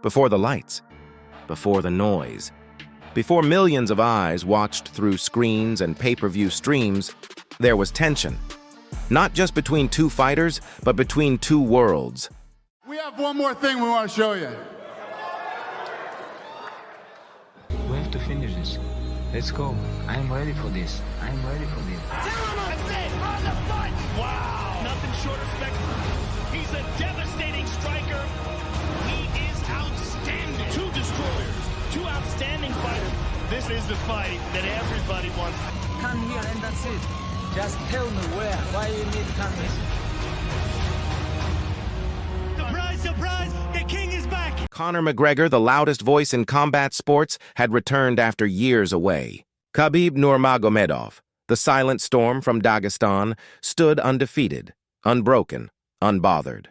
before the lights, before the noise, before millions of eyes watched through screens and pay-per-view streams, there was tension. Not just between two fighters, but between two worlds. We have one more thing we want to show you. We have to finish this. Let's go. I'm ready for this. I'm ready for this. That's it! On the fight! Wow! Nothing short of spectacular. He's a devastating striker. He is outstanding. Two destroyers. Two outstanding fighters. This is the fight that everybody wants. Come here and that's it. Just tell me where. Why you need to come here? Surprise, surprise! The king is back! Conor McGregor, the loudest voice in combat sports, had returned after years away. Khabib Nurmagomedov, the silent storm from Dagestan, stood undefeated, unbroken, unbothered.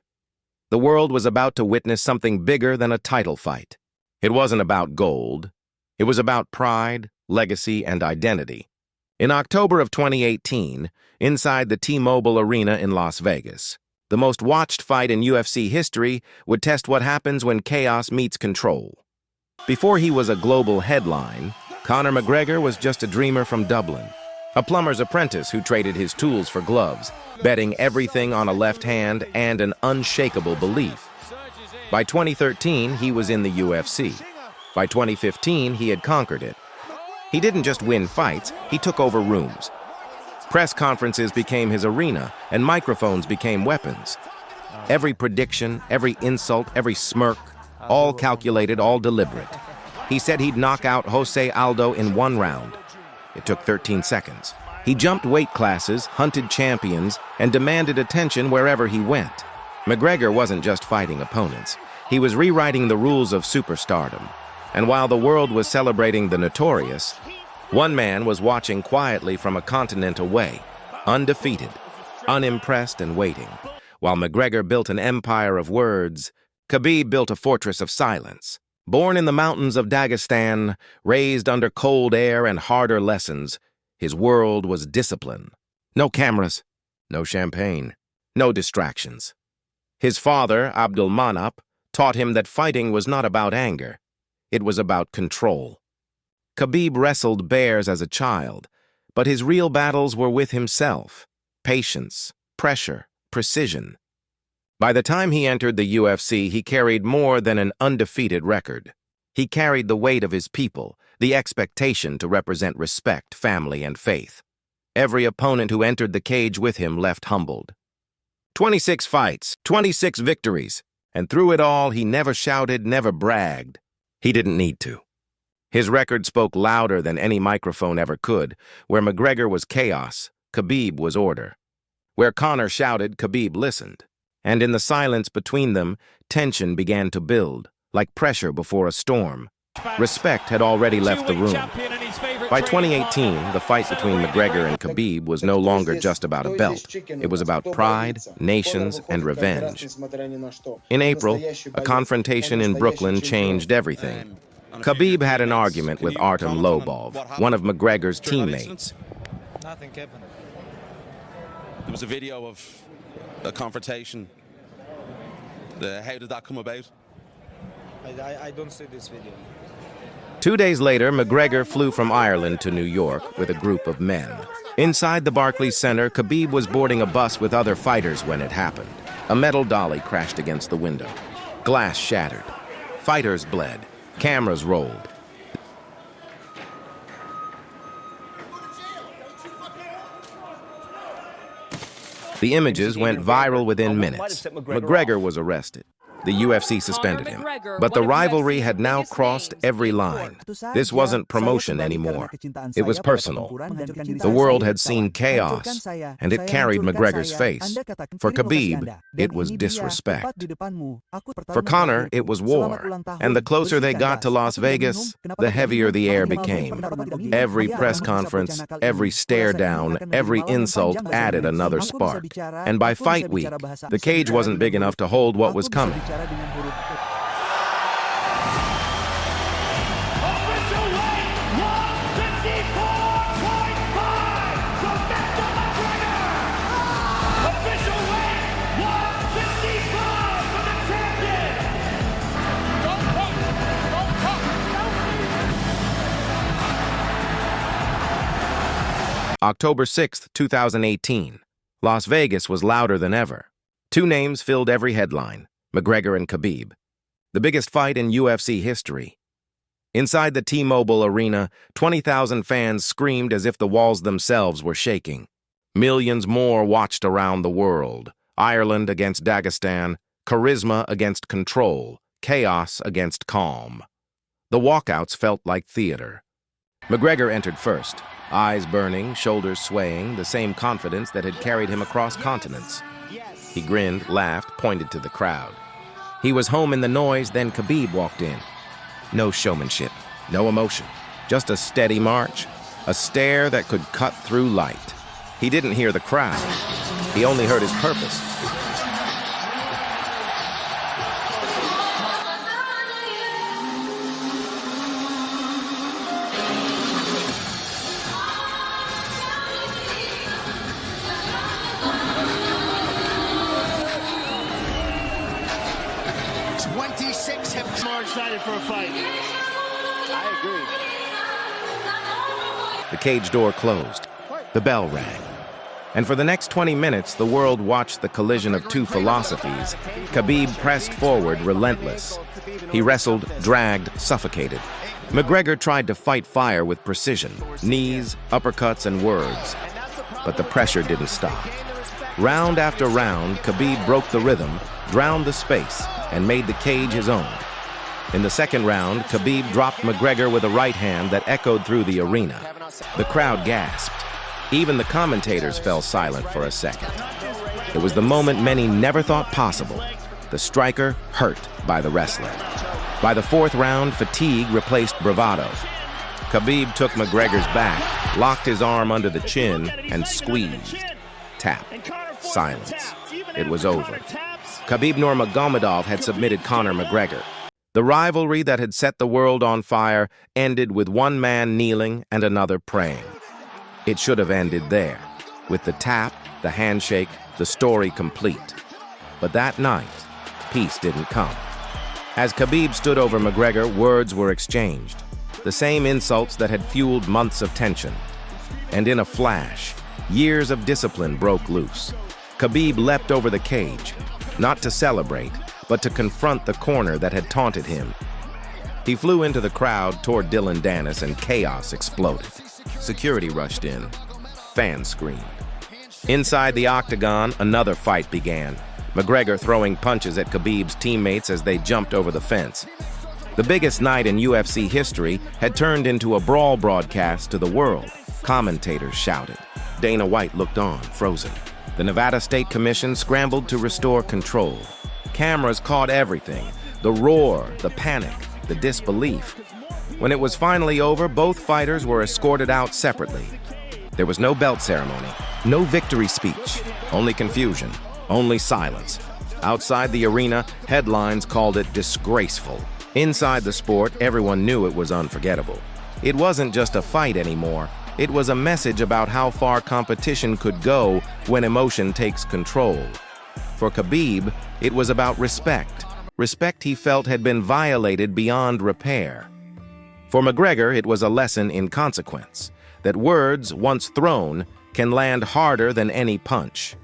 The world was about to witness something bigger than a title fight. It wasn't about gold. It was about pride, legacy, and identity. In October of 2018, inside the T-Mobile Arena in Las Vegas, the most watched fight in UFC history would test what happens when chaos meets control. Before he was a global headline, Conor McGregor was just a dreamer from Dublin, a plumber's apprentice who traded his tools for gloves, betting everything on a left hand and an unshakable belief. By 2013, he was in the UFC. By 2015, he had conquered it. He didn't just win fights, he took over rooms. Press conferences became his arena, and microphones became weapons. Every prediction, every insult, every smirk, all calculated, all deliberate. He said he'd knock out Jose Aldo in one round. It took 13 seconds. He jumped weight classes, hunted champions, and demanded attention wherever he went. McGregor wasn't just fighting opponents. He was rewriting the rules of superstardom. And while the world was celebrating the notorious, one man was watching quietly from a continent away, undefeated, unimpressed and waiting. While McGregor built an empire of words, Khabib built a fortress of silence. Born in the mountains of Dagestan, raised under cold air and harder lessons, his world was discipline. No cameras, no champagne, no distractions. His father, Abdulmanap, taught him that fighting was not about anger. It was about control. Khabib wrestled bears as a child, but his real battles were with himself. Patience, pressure, precision. By the time he entered the UFC, he carried more than an undefeated record. He carried the weight of his people, the expectation to represent respect, family, and faith. Every opponent who entered the cage with him left humbled. 26 fights, 26 victories, and through it all, he never shouted, never bragged. He didn't need to. His record spoke louder than any microphone ever could. Where McGregor was chaos, Khabib was order. Where Conor shouted, Khabib listened. And in the silence between them, tension began to build, like pressure before a storm. Respect had already left the room. By 2018, the fight between McGregor and Khabib was no longer just about a belt. It was about pride, nations, and revenge. In April, a confrontation in Brooklyn changed everything. Khabib had an argument with Artem Lobov, one of McGregor's teammates. Nothing happened. There was a video of a confrontation. How did that come about? I don't see this video. 2 days later, McGregor flew from Ireland to New York with a group of men. Inside the Barclays Center, Khabib was boarding a bus with other fighters when it happened. A metal dolly crashed against the window. Glass shattered. Fighters bled. Cameras rolled. The images went viral within minutes. McGregor was arrested. The UFC suspended him. But the rivalry had now crossed every line. This wasn't promotion anymore. It was personal. The world had seen chaos, and it carried McGregor's face. For Khabib, it was disrespect. For Conor, it was war. And the closer they got to Las Vegas, the heavier the air became. Every press conference, every stare down, every insult added another spark. And by fight week, the cage wasn't big enough to hold what was coming. Official weight 154.5 for Mr. McGregor. Official weight 155 for the champion. October 6, 2018. Las Vegas was louder than ever. Two names filled every headline: McGregor and Khabib. The biggest fight in UFC history. Inside the T-Mobile Arena, 20,000 fans screamed as if the walls themselves were shaking. Millions more watched around the world. Ireland against Dagestan, charisma against control, chaos against calm. The walkouts felt like theater. McGregor entered first, eyes burning, shoulders swaying, the same confidence that had carried him across continents. He grinned, laughed, pointed to the crowd. He was home in the noise, then Khabib walked in. No showmanship, no emotion, just a steady march, a stare that could cut through light. He didn't hear the crowd. He only heard his purpose. More excited for a fight. I The cage door closed. The bell rang. And for the next 20 minutes, the world watched the collision of two philosophies. Khabib pressed forward, relentless. He wrestled, dragged, suffocated. McGregor tried to fight fire with precision, knees, uppercuts, and words. But the pressure didn't stop. Round after round, Khabib broke the rhythm, drowned the space, and made the cage his own. In the second round, Khabib dropped McGregor with a right hand that echoed through the arena. The crowd gasped. Even the commentators fell silent for a second. It was the moment many never thought possible. The striker hurt by the wrestler. By the fourth round, fatigue replaced bravado. Khabib took McGregor's back, locked his arm under the chin, and squeezed. Tap. Silence. It was over. Khabib Nurmagomedov had submitted Conor McGregor. The rivalry that had set the world on fire ended with one man kneeling and another praying. It should have ended there, with the tap, the handshake, the story complete. But that night, peace didn't come. As Khabib stood over McGregor, words were exchanged, the same insults that had fueled months of tension. And in a flash, years of discipline broke loose. Khabib leapt over the cage, not to celebrate, but to confront the corner that had taunted him. He flew into the crowd toward Dylan Dennis, and chaos exploded. Security rushed in. Fans screamed. Inside the octagon, another fight began, McGregor throwing punches at Khabib's teammates as they jumped over the fence. The biggest night in UFC history had turned into a brawl broadcast to the world. Commentators shouted. Dana White looked on, frozen. The Nevada State Commission scrambled to restore control. Cameras caught everything: the roar, the panic, the disbelief. When it was finally over, both fighters were escorted out separately. There was no belt ceremony, no victory speech, only confusion, only silence. Outside the arena, headlines called it disgraceful. Inside the sport, everyone knew it was unforgettable. It wasn't just a fight anymore. It was a message about how far competition could go when emotion takes control. For Khabib, it was about respect. Respect he felt had been violated beyond repair. For McGregor, it was a lesson in consequence, that words, once thrown, can land harder than any punch.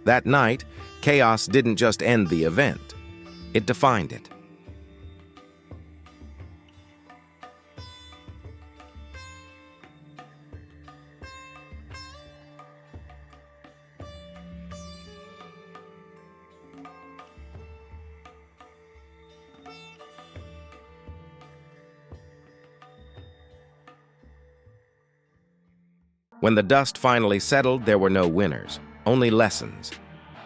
That night, chaos didn't just end the event. It defined it. When the dust finally settled, there were no winners, only lessons.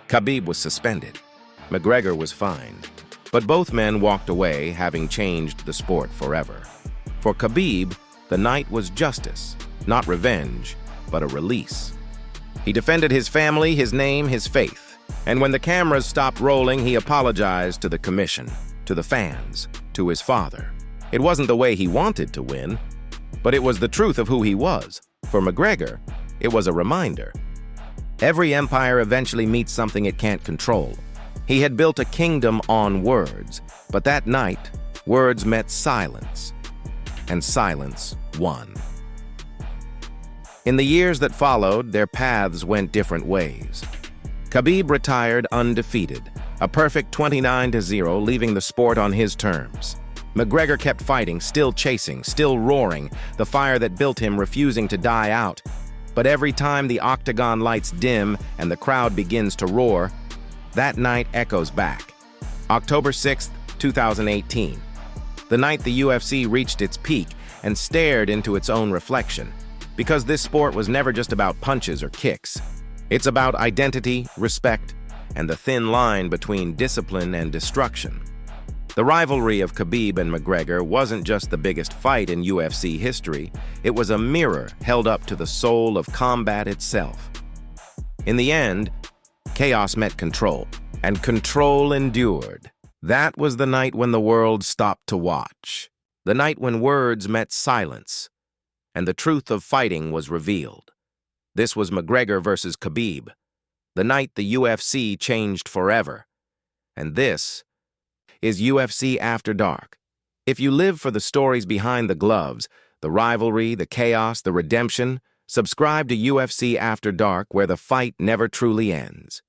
Khabib was suspended. McGregor was fined. But both men walked away, having changed the sport forever. For Khabib, the night was justice, not revenge, but a release. He defended his family, his name, his faith. And when the cameras stopped rolling, he apologized to the commission, to the fans, to his father. It wasn't the way he wanted to win, but it was the truth of who he was. For McGregor, it was a reminder. Every empire eventually meets something it can't control. He had built a kingdom on words, but that night, words met silence, and silence won. In the years that followed, their paths went different ways. Khabib retired undefeated, a perfect 29-0, leaving the sport on his terms. McGregor kept fighting, still chasing, still roaring, the fire that built him refusing to die out. But every time the octagon lights dim and the crowd begins to roar, that night echoes back. October 6, 2018. The night the UFC reached its peak and stared into its own reflection. Because this sport was never just about punches or kicks. It's about identity, respect, and the thin line between discipline and destruction. The rivalry of Khabib and McGregor wasn't just the biggest fight in UFC history, it was a mirror held up to the soul of combat itself. In the end, chaos met control, and control endured. That was the night when the world stopped to watch, the night when words met silence, and the truth of fighting was revealed. This was McGregor versus Khabib, the night the UFC changed forever. And this is UFC After Dark. If you live for the stories behind the gloves, the rivalry, the chaos, the redemption, subscribe to UFC After Dark, where the fight never truly ends.